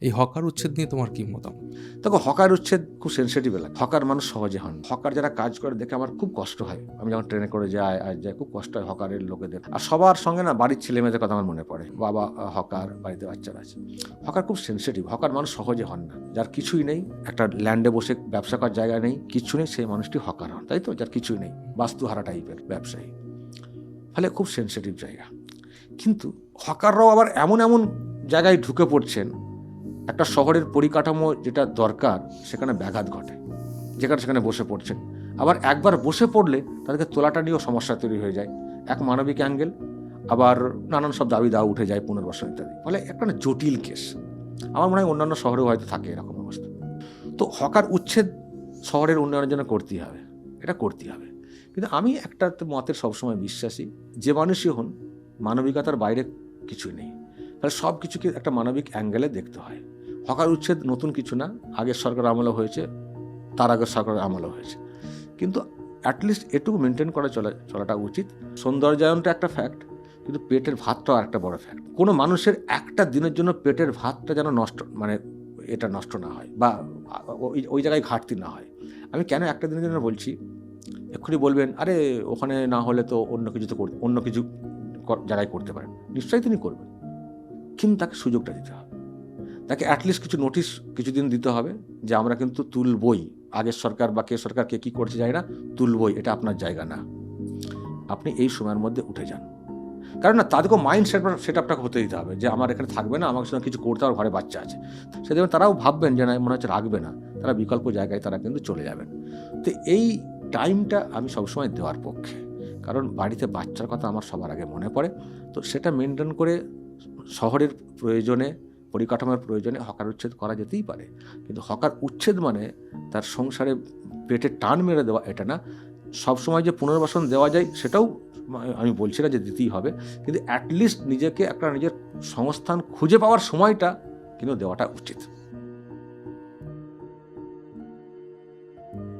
এই হকার উচ্ছেদ নিয়ে তোমার কি মতামত? দেখো, হকার উচ্ছেদ খুব সেন্সিটিভ এলাকা। হকার মানুষ সহজে হন। হকার যারা কাজ করে দেখে আমার খুব কষ্ট হয়। আমি যখন ট্রেনে করে যাই খুব কষ্ট হয় হকারের লোকেদের। আর সবার সঙ্গে না বাড়ির ছেলেমেয়েদের কথা আমার মনে পড়ে। বাবা হকার, বাড়িতে বাচ্চারা আছে। হকার খুব সেন্সিটিভ। হকার মানুষ সহজে হন না। যার কিছুই নেই, একটা ল্যান্ডে বসে ব্যবসা করার জায়গা নেই, কিচ্ছু নেই, সেই মানুষটি হকার হন, তাই তো? যার কিছুই নেই, বাস্তুহারা টাইপের ব্যবসায়ী। ফলে খুব সেন্সিটিভ জায়গা। কিন্তু হকাররাও আবার এমন এমন জায়গায় ঢুকে পড়ছেন, একটা শহরের পরিকাঠামো যেটা দরকার সেখানে ব্যাঘাত ঘটে, যেখানে সেখানে বসে পড়ছেন। আবার একবার বসে পড়লে তাদেরকে তোলাটা নিয়েও সমস্যা তৈরি হয়ে যায়। এক মানবিক অ্যাঙ্গেল, আবার নানান সব দাবি দাওয়া উঠে যায়, পুনর্বাসন ইত্যাদি। ফলে একটা জটিল কেস। আমার মনে হয় অন্যান্য শহরেও হয়তো থাকে এরকম অবস্থা। তো হকার উচ্ছেদ শহরের উন্নয়নের জন্য করতেই হবে, এটা করতেই হবে। কিন্তু আমি একটা মতের সবসময় বিশ্বাসী, যে মানুষই হন, মানবিকতার বাইরে কিছুই নেই। তাহলে সব কিছুকে একটা মানবিক অ্যাঙ্গেলে দেখতে হয়। হকার উচ্ছেদ নতুন কিছু না, আগের সরকার আমলে হয়েছে, তার আগের সরকারের আমলে হয়েছে। কিন্তু অ্যাটলিস্ট এটুকু মেনটেন করে চলাটা উচিত। সৌন্দর্যায়নটা একটা ফ্যাক্ট, কিন্তু পেটের ভাতটাও একটা বড় ফ্যাক্ট। কোনো মানুষের একটা দিনের জন্য পেটের ভাতটা যেন নষ্ট, এটা নষ্ট না হয়, বা ওই জায়গায় ঘাটতি না হয়। আমি কেন একটা দিনের জন্য বলছি, এক্ষুনি বলবেন, আরে ওখানে না হলে তো অন্য কিছু জায়গায় করতে পারেন। নিশ্চয়ই তিনি করবেন, কিন্তু তাকে সুযোগটা দিতে হবে। তাকে অ্যাটলিস্ট কিছু নোটিশ কিছুদিন দিতে হবে যে আমরা কিন্তু তুলবই। আগের সরকার বা কে সরকার কে কী করছে যায় না, তুলবই, এটা আপনার জায়গা না, আপনি এই সময়ের মধ্যে উঠে যান। কারণ না, তাদেরকেও মাইন্ড সেট আপটাকে হতে দিতে হবে যে আমার এখানে থাকবে না, আমার সঙ্গে কিছু করতে হবে, ঘরে বাচ্চা আছে। সে দেখবেন তারাও ভাববেন যে না, মনে হচ্ছে রাখবে না, তারা বিকল্প জায়গায় তারা কিন্তু চলে যাবেন। তো এই টাইমটা আমি সবসময় দেওয়ার পক্ষে, কারণ বাড়িতে বাচ্চার কথা আমার সবার আগে মনে পড়ে। তো সেটা মেনটেন করে শহরের প্রয়োজনে, পরিকাঠামোর প্রয়োজনে হকার উচ্ছেদ করা যেতেই পারে। কিন্তু হকার উচ্ছেদ মানে তার সংসারে পেটে টান মেরে দেওয়া, এটা না। সবসময় যে পুনর্বাসন দেওয়া যায় সেটাও আমি বলছি না যে দিতেই হবে, কিন্তু অ্যাটলিস্ট নিজেকে একটা নিজের সংস্থান খুঁজে পাওয়ার সময়টা কিন্তু দেওয়াটা উচিত।